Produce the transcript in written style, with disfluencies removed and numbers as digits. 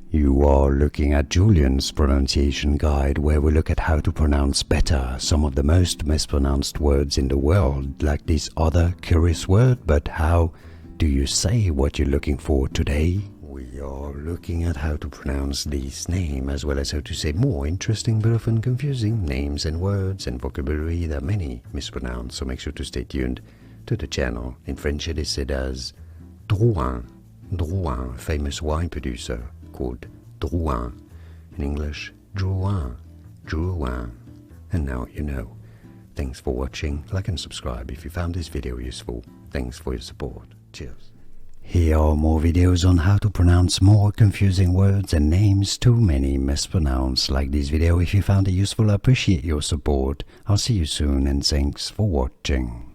You are looking at Julian's pronunciation guide, where we look at how to pronounce better some of the most mispronounced words in the world, like this other curious word. But how do you say what you're looking for today? We are looking at how to pronounce this name, as well as how to say more interesting but often confusing names and words and vocabulary that many mispronounce, so make sure to stay tuned to the channel. In French it is said as Drouhin, Drouhin, a famous wine producer called Drouhin. In English, Drouhin, Drouhin. And now you know. Thanks for watching. Like and subscribe if you found this video useful. Thanks for your support. Cheers. Here are more videos on how to pronounce more confusing words and names too many mispronounced. Like this video if you found it useful. I appreciate your support. I'll see you soon and thanks for watching.